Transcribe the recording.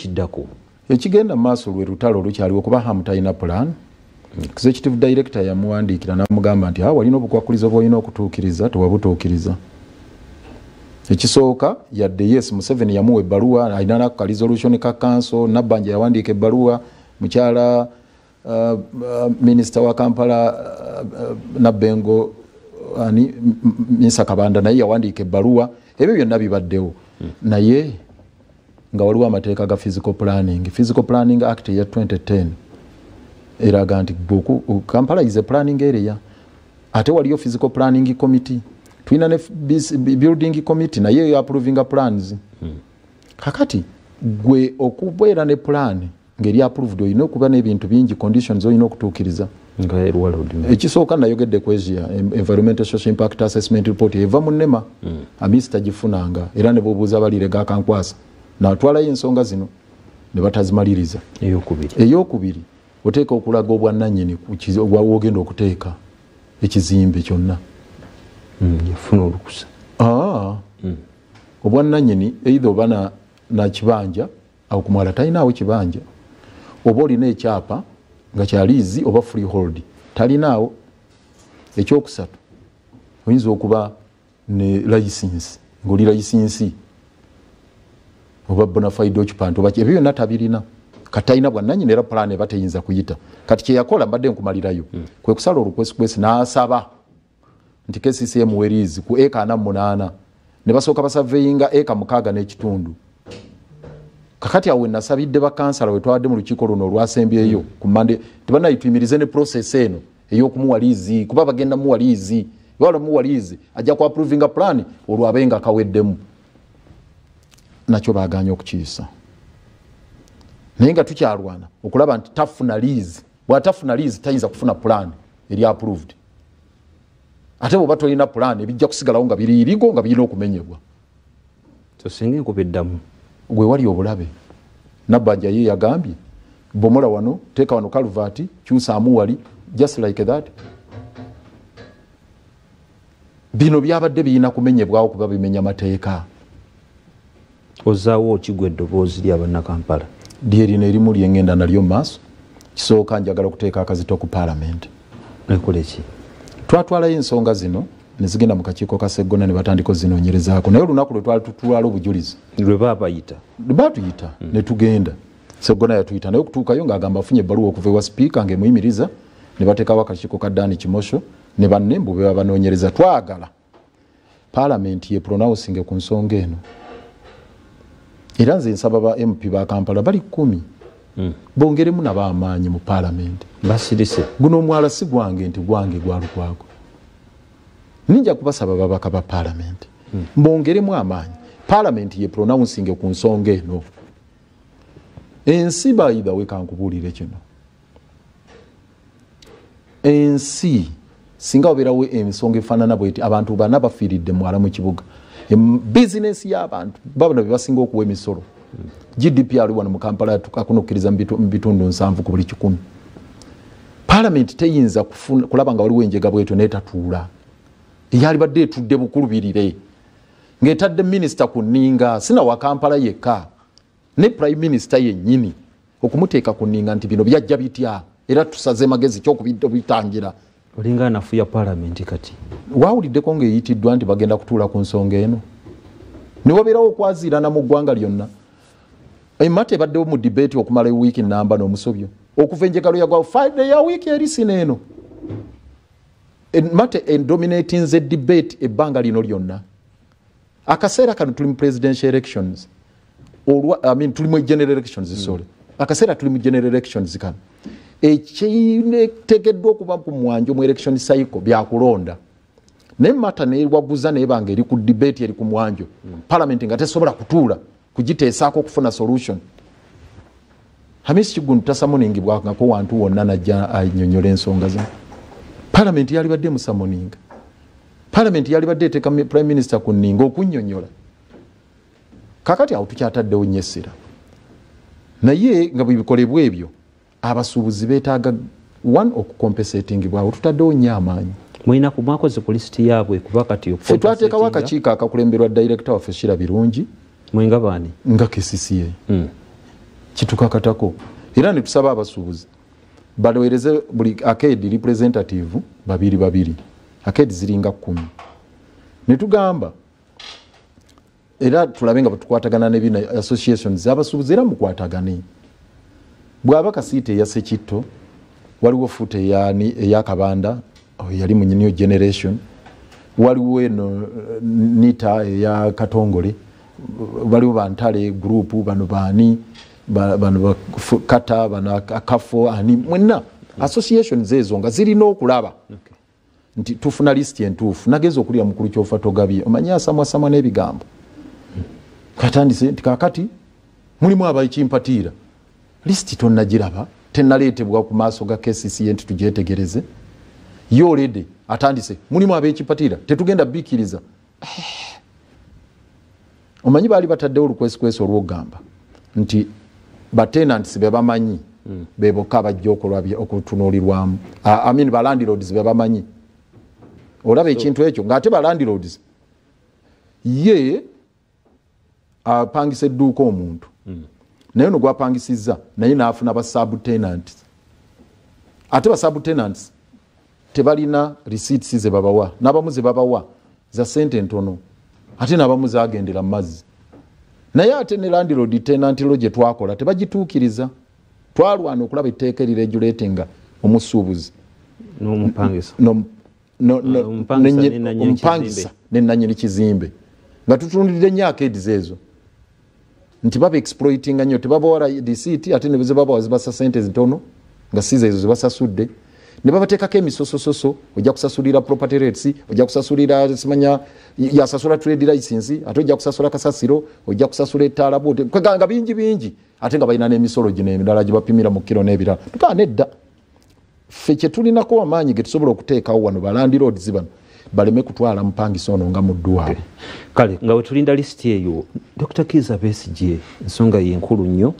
ekiddako ekigenda maaso lwe lutalo lukyaliwo kuba hamutayina plan. Executive director yamuwandiikira n'amugamba nti walina obukwakulizo bw'olina okutuukiriza tewabutuukiriza. Ekisooka yadde yes Museveni yamuwa ebbaluwa alina n'aka resolution ka council Nabbanja yawandiika ebbaluwa mukyala minister wa Kampala Nabbengo Misa Kabanda naye yawandiika ebbaluwa ebyo byonna bibaddewo naye nga waliwo amateeka ga Physical Planning Act ya 2010 eraga nti Kampala is a planning area ate waliyo Physical Planning Committee tulina ne Building Committee naye yo approving plans kakati gwe okubeera ne plan ngeri approved olina okuba n'ebintu bingi conditions olina okutuukiriza ekisooka nayogedde ku Asia Environmental Social Impact Assessment Report eva mu NEMA amisita gifunanga era ne bobuuza balire ga Kankwasa n'atwalayo ensonga zino ne batazimaliriza. Eyokubiri oteeka okulaga obwannannyini ogenda okuteeka ekizimbe kyonna yafuna olukusa obwannannyini either oba na kibanja awo kumwala talinaawo kibanja oba olina ekyapa nga kyaliizi oba freehold talinaawo. Ekyokusatu oyinza okuba ne license ng'oli license oba bona fide occupant oba ebyo byonna tabirina kati talina bwannannyini era plan eba teyinza kuyita. Kati kyeyakola mbadde nkumalirayo kwe kusala olukwesikwesi n'asaba nti KCCA muwerizi ku eka 48 ne basooka basaveyinga eka 6 n'ekitundu. Kakati awe nasabidde bakansala we twadde mu lukiiko luno olwasembyeyo ku Monday tebanayituyimirize ne process eno ey'okumuwalizi kuba bagenda muwalizi bawala muwalizi ajja ku approving plan olwabenga kaweddemu nakyo baganya okukiisa naye nga tukyalwana okulaba nti tafuna lease bw'atafuna lease tayinza kufuna plan eri approved ate bw'oba tolina plan ebijja kusigalawo nga biriirigo nga birina okumenyebwa so singa enkubiddamu gwe wali obulabe. Nabbanja ye yagambye bomola wano teeka wano kaluvati kyusaamu wali just like that. Bino byabadde birina kumenyebwawo kuba bimenya mateeka. Ozaawo kigwa eddoboozi ly'Abannakampala lyerina erimu lyengenda nalyo maaso. Kisooka njagala okuteeka akazito ku Parliament. Ekole ki? Twatwalayo ensonga zino ne zigenda mu kakiiko ka Sseggona ne batandika ozinoonyerezaako naye olunaku lwe twali tutwala obujulizi lwe baabayita baatuyita ne tugenda Sseggona yatuyita naye okutuukayo ng'agamba afunye ebbaluwa okuva ewa sipiika ng'emuyimiriza ne bateekawo akakiiko ka Dani Kimosho ne bannembu be babanoonyereza. Twagala Parliament ye pronouncing ku nsonga eno era nze nsaba ba MP ba Kampala bali 10 bongeremu n'ab'amaanyi mu Parliament basirise guno omwala si gwange nti gwange gwalukwako ninja kubasaba babaka ba Parliament mbongeremu amaanyi. Parliament ye pronouncing ku nsonga eno ensi baida wekankubuulire kino ensi singa obeerawo ensonga efaanana bweti abantu bana bafiiridde mwala mu kibuga business y'abantu babona bye basinga okuwa emisolo GDP ali wano mu Kampala akunokkiriza mu bitundu 7 ku buli 100. Parliament teyinza kulaba nga waliwo enjega bwetyo n'etatuula yali badde etudde bukulubirire ng'etadde minisita ku nninga sina wa Kampala yekka ne prime minister yennyini okumuteeka ku nninga nti bino byajja bitya era tusaze magezi ky'okubitangira. Olinga anafuya Parliament kati wawuliddeko ng'eyitiddwa nti bagenda kutuula ku nsonga eno ne wabeerawo okwaziirana mu ggwanga lyonna. Emmata ebaddewo mu debate okumala wiiki nnamba n'omusobyo okuva enjegalo yagwawo Friday ya wiiki eri sino eno emmata endominating the debate ebbanga lino lyonna. Akaseera kano tuli mu presidential elections tuli mu general elections akaseera tuli mu general elections kano ekitegeddwa okuba ku mwanjo mu election cycle byakulonda nemmata newaguza nebanga eri ku debate eri ku mwanjo Parliament nga tesobola kutuula kugiteesaako okufuna solution. Hamisi Kiggundu tasamoningibwako wantu wonna najja annyonnyola ensonga ze. Parliament yali badde mu summoning. Parliament yali badde eteeka Prime Minister ku nninga okunnyonnyola. Kakati awo tukyataddewo nnyessira. Naye nga bwe bikolebwa ebyo abasuubuzi beetaaga okukompensating bwawo tutaddewo nnyo amaanyi. Mulina ku mwakoze ku listi yaabwe kuba kati ffe twateekawo akakiiko akakulemberwa director waffe Shira Birungi mwenga baani nga KCCA kitukakatako era ne tusaba abasuubuzi balowereze buli arcade representative babiri arcade ziringa 10 ne tugamba era tulabe nga tukwatagana ne bina associations abasuubuzi era mukwatagane bwaba kasiite ya Sekitto waliwo fute ya Kabanda yali mu new generation waliwo eno nita ya Katongole waliwo Bantale group bano bani bano kata bano akafo ani mwenna associations ezo nga zirina okulaba nti tufuna list entuufu nagezo okulya mukulu kyofa togabye omanya samwa n'ebigambo katandise nti kakati mulimu abayikimpatira list tonnagiraba tennaleetebwa ku maaso ga KCC enti tujetegereze yo lede atandise mulimu abekipatira tetugenda bikiriza omanyi bali batadde olukweskwesi olwogamba nti batenants bebamanyi beboka bajja okolwabya okutunulirwamu ba landlords bebamanyi olaba ekintu ekyo ng'ate ba landlords ye apangisa edduuka omuntu naye no gwapangisiza naye naafuna ba subtenants ate ba subtenants tebalina receipts ze babawa n'abamu ze babawa za sente ntono ate n'abamu zagendera mazzi naye ate ne landlord tenant lodge twakola tebagituukiriza twalwana okulaba etteeka eriregulatinga omusuubuzi omupangisa n'ennannyini kizimbe nga tutundidde nnyo arcades ezo nti baba exploiting nnyo tebabawa receipt ate ne babawa zibasa sente zitono nga siza ezo zibasasudde ne babateekako emisosososo ojja kusasulira property rates ojja kusasulira simanya yasasula trade license ate ojja kusasula kasasiro ojja kusasula ettaala bote kweganga bingi ate nga balina n'emisolo gino emirala gye bapimira mu kiro n'ebirala tukaa nedda ffe kye tulinako amaanyi ge tusobola okuteekawo wano ba landlords bano baleme kutwala mpangisa ono nga muddu waabwe kale nga we tulinda lisiti eyo Dr. Kizza Besigye ensonga yenkulu nnyo